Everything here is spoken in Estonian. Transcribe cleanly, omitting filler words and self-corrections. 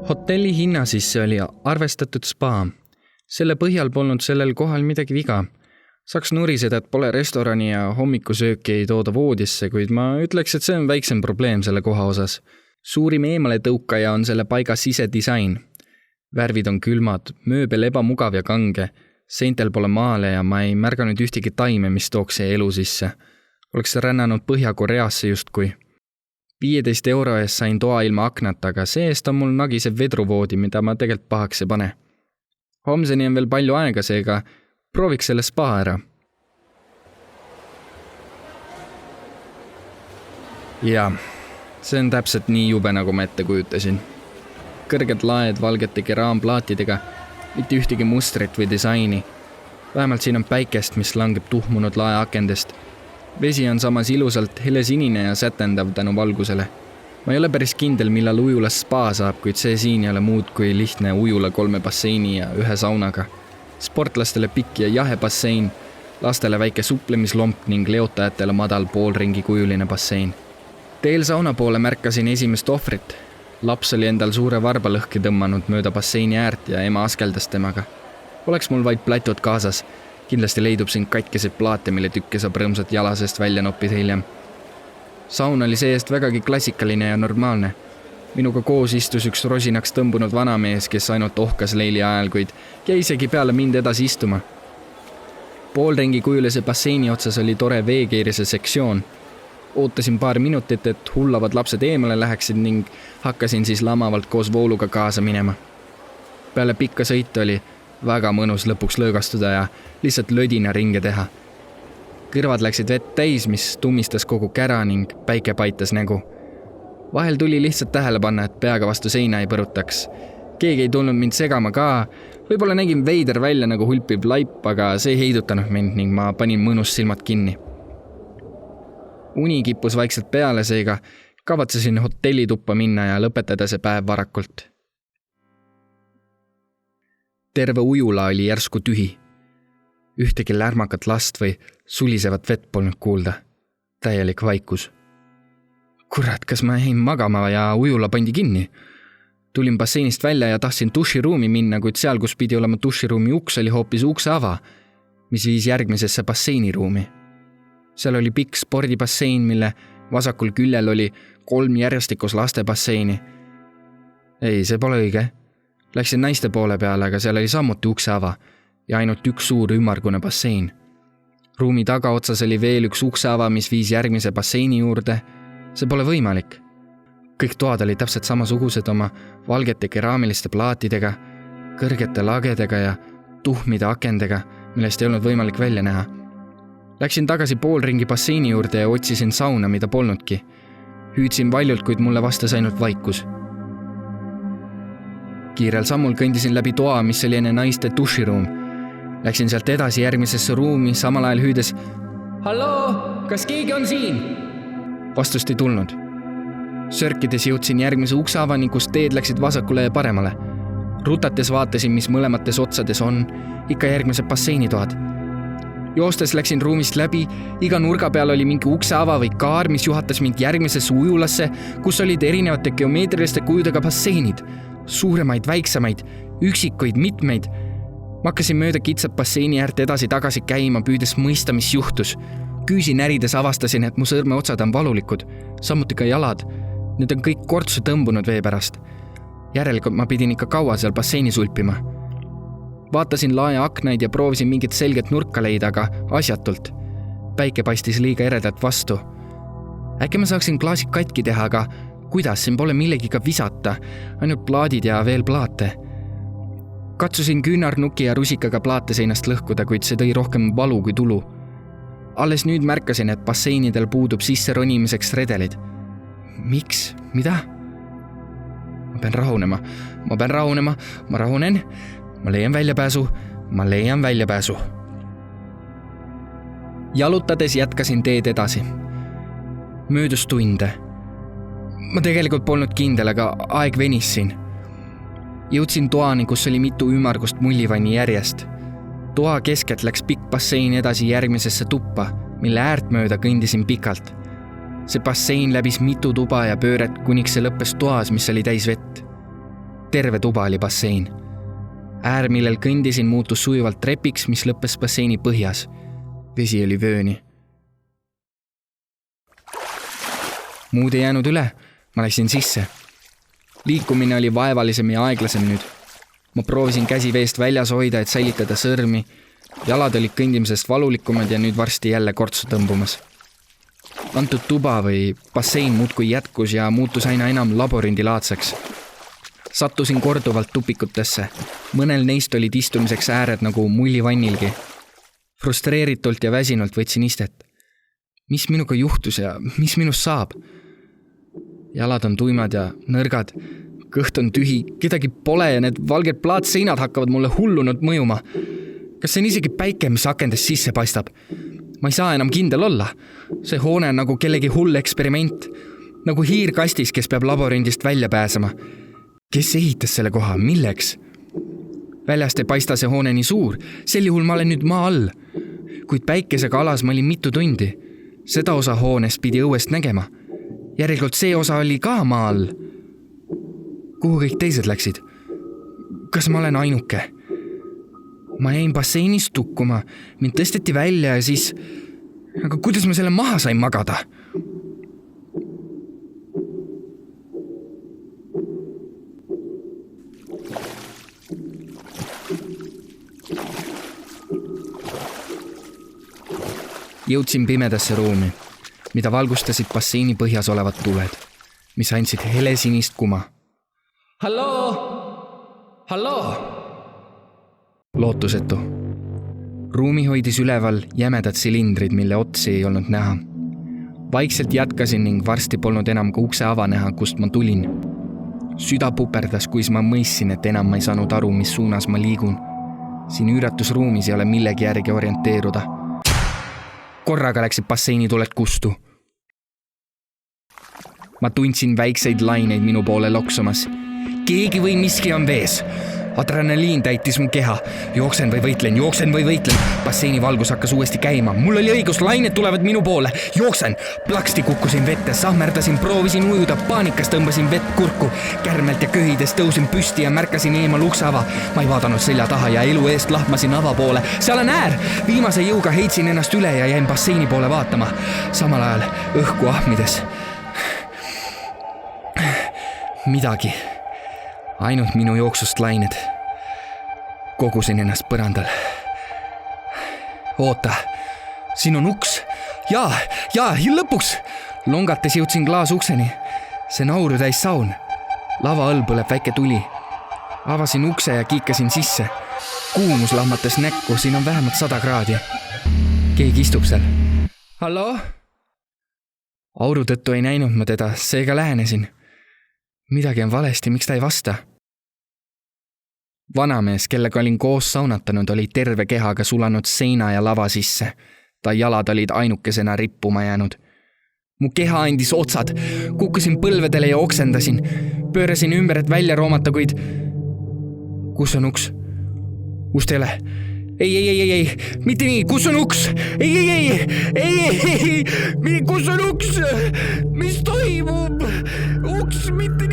Hotelli hinna sisse oli arvestatud spa. Selle põhjal polnud sellel kohal midagi viga. Saaks nuriseda, et pole restorani ja hommikusööki ei tooda voodisse, kuid ma ütleks, et see on väiksem probleem selle koha osas. Suurim eemale tõukaja on selle paiga sisedisain. Värvid on külmad, mööbel ebamugav ja kange. Seintel pole maale ja ma ei märganud ühtegi taime, mis tooks see elu sisse. Oleks rännanud Põhja-Koreasse justkui. 15 euro eest sain toa ilma aknata, aga see eest on mul nagisev vedruvoodi, mida ma tegelikult pahaks ei pane. Homseni on veel palju aega, seega prooviks selle spa ära. Jaa, see on täpselt nii jube, nagu ma ette kujutasin. Kõrged laed valgete keraamplaatidega, mitte ühtegi mustrit või disaini. Vähemalt siin on päikest, mis langeb tuhmunud lae akendest. Vesi on samas ilusalt helesinine ja sätendav tänu valgusele. Ma ei ole päris kindel, millal ujulas spa saab, kuid see siin ei ole muud kui lihtne ujula 3 basseini ja 1 saunaga. Sportlastele pikk ja jahe bassein, lastele väike suplemislomp ning leotajatele madal poolringi kujuline bassein. Teel sauna poole märkasin esimest ohvrit. Laps oli endal suure varba lõhki tõmmanud mööda basseini äärt ja ema askeldas temaga. Oleks mul vaid platud kaasas. Kindlasti leidub siin katkeseid plaate, mille tükke saab rõõmsat jalasest välja noppida hiljem. Saun oli seest vägagi klassikaline ja normaalne. Minuga koos istus üks rosinaks tõmbunud vanamees, kes ainult ohkas leili ajal, kuid jäi isegi peale mind edasi istuma. Poolringi kujulise basseini otsas oli tore veekeerise sektsioon. Ootasin paar minutit, et hullavad lapsed eemale läheksid ning hakkasin siis lamavalt koos vooluga kaasa minema. Peale pikka sõitu oli väga mõnus lõpuks lõõgastuda ja lihtsalt lödina ringe teha. Kõrvad läksid vett täis, mis tummistas kogu kära ning päike paitas nägu. Vahel tuli lihtsalt tähele panna, et peaga vastu seina ei põrutaks. Keegi ei tulnud mind segama ka. Võib-olla nägin veider välja nagu hulpiv laip, aga see ei heidutanud mind ning ma panin mõnus silmad kinni. Uni kippus vaikselt peale, seega kavatsesin hotellituppa minna ja lõpetada see päev varakult. Terve ujula oli järsku tühi. Ühtegi lärmakat last või sulisevat vett polnud kuulda. Täielik vaikus. Kurat, kas ma jäin magama ja ujula pandi kinni? Tulin basseinist välja ja tahtsin duširuumi minna, kuid seal, kus pidi olema duširuumi uks, oli hoopis ukse ava, mis viis järgmisesse basseiniruumi. Seal oli pikk spordibassein, mille vasakul küljel oli 3 järjestikus lastebasseini. Ei, see pole õige. Läksin naiste poole peale, aga seal oli samuti ukse ava ja ainult üks suur ümmargune bassein. Ruumi tagaotsas oli veel üks ukse ava, mis viis järgmise basseini juurde. See pole võimalik. Kõik toad oli täpselt samasugused oma valgete keraamiliste plaatidega, kõrgete lagedega ja tuhmide akendega, millest ei olnud võimalik välja näha. Läksin tagasi poolringi basseini juurde ja otsisin sauna, mida polnudki. Hüüdsin valjult, kuid mulle vastas ainult vaikus. Kiirel sammul kõndisin läbi toa, mis oli enne naiste duširuum. Läksin sealt edasi järgmisesse ruumi, samal ajal hüüdes "Halloo, kas keegi on siin?" Vastust ei tulnud. Sörkides jõudsin järgmise ukseavani, kus teed läksid vasakule ja paremale. Rutates vaatasin, mis mõlemates otsades on, ikka järgmised basseinitoad. Joostes läksin ruumist läbi, iga nurga peal oli mingi ukseava või kaar, mis juhatas mind järgmisesse ujulasse, kus olid erinevate geomeetriliste kujudega basseinid. Suuremaid, väiksemaid, üksikuid, mitmeid. Ma hakkasin mööda kitsat basseini äärt edasi-tagasi käima, püüdes mõista, mis juhtus. Küüsi närides avastasin, et mu sõrmeotsad on valulikud, samuti ka jalad. Need on kõik kortsu tõmbunud vee pärast. Järelikult ma pidin ikka kaua seal basseini sulpima. Vaatasin lae aknaid ja proovisin mingit selget nurka leida, aga asjatult. Päike paistis liiga eredalt vastu. Äkki ma saaksin klaasid katki teha, aga kuidas, siin pole millegiga visata, ainult plaadid ja veel plaate. Katsusin küünarnuki ja rusikaga plaate seinast lõhkuda, kuid see tõi rohkem valu kui tulu. Alles nüüd märkasin, et basseinidel puudub sisse ronimiseks redelid. Miks? Mida? Ma pean rahunema, ma rahunen, ma leian väljapääsu. Jalutades jätkasin teed edasi. Möödus tunde. Ma tegelikult polnud kindel, aga aeg venis siin. Jõudsin toani, kus oli mitu ümmargust mullivanni järjest. Toa keskelt läks pikk bassein edasi järgmisesse tuppa, mille äärt mööda kõndisin pikalt. See bassein läbis mitu tuba ja pööret, kuniks see lõppes toas, mis oli täis vett. Terve tuba oli bassein. Äär, millel kõndisin, muutus sujuvalt trepiks, mis lõppes basseini põhjas. Vesi oli vööni. Muud ei jäänud üle. Ma läksin sisse. Liikumine oli vaevalisem ja aeglasem nüüd. Ma proovisin käsi veest väljas hoida, et säilitada sõrmi. Jalad olid kõndimisest valulikumad ja nüüd varsti jälle kortsu tõmbumas. Antud tuba või bassein muudkui jätkus ja muutus aina enam laborindilaadseks. Sattusin korduvalt tupikutesse. Mõnel neist olid istumiseks ääred nagu mullivannilgi. Frustreeritult ja väsinult võtsin istet. Mis minuga juhtus ja mis minust saab? Jalad on tuimad ja nõrgad. Kõht on tühi, kedagi pole ja need valged plaatseinad hakkavad mulle hullunult mõjuma. Kas see on isegi päike, mis akendest sisse paistab? Ma ei saa enam kindel olla. See hoone on nagu kellegi hull eksperiment. Nagu hiirkastis, kes peab laborindist välja pääsema. Kes ehitas selle koha? Milleks? Väljast ei paista see hoone nii suur. Sel juhul ma olen nüüd maa all. Kuid päikesega alas ma olin mitu tundi. Seda osa hoonest pidi õuest nägema. Järelikult see osa oli ka maa all. Kuhu kõik teised läksid? Kas ma olen ainuke? Ma jäin basseinis tukkuma, mind tõsteti välja ja siis... Aga kuidas ma selle maha sain magada? Jõudsin pimedasse ruumi, mida valgustasid basseini põhjas olevad tuled, mis andsid helesinist kuma. Halloo! Halloo! Lootusetu. Ruumi hoidis üleval jämedad silindrid, mille otsi ei olnud näha. Vaikselt jätkasin ning varsti polnud enam ka ukse ava näha, kust ma tulin. Süda puperdas, kuis ma mõistsin, et enam ma ei saanud aru, mis suunas ma liigun. Siin üüratusruumis ei ole millegi järgi orienteeruda. Korraga läksid basseinituled kustu. Ma tundsin väikseid laineid minu poole loksumas. Keegi või miski on vees. Adrenaliin täitis mu keha. Jooksen või võitlen. Basseini valgus hakkas uuesti käima. Mul oli õigus, lained tulevad minu poole. Jooksen. Plaksti kukkusin vette, sahmerdasin, proovisin ujuda, paanikas tõmbasin vett kurku. Kärmelt ja köhides tõusin püsti ja märkasin eemal uksava. Ma ei vaadanud selja taha ja elu eest lahmasin ava poole. Seal on äär! Viimase jõuga heitsin ennast üle ja jäin basseini poole vaatama. Samal ajal õhku ahmides. Midagi. Ainult minu jooksust lained. Kogusin ennast põrandal. Oota, siin on uks. Jaa, lõpuks. Longates jõudsin klaasukseni. See nauru täis saun. Lava õll põleb väike tuli. Avasin ukse ja kiikasin sisse. Kuumus lahmatas näkku, siin on vähemalt 100 kraadi. Keegi istub seal. Halloo? Auru tõttu ei näinud ma teda, seega lähenesin. Midagi on valesti, miks ta ei vasta? Vanamees, kellega olin koos saunatanud, oli terve kehaga sulanud seina ja lava sisse. Ta jalad olid ainukesena rippuma jäänud. Mu keha andis otsad. Kukkusin põlvedele ja oksendasin. Pöörasin ümber, et välja roomata, kuid... Kus on uks? Ust ei ole. Ei, mitte nii, kus on uks? Ei, kus on uks? Mis toimub? Uks, mitte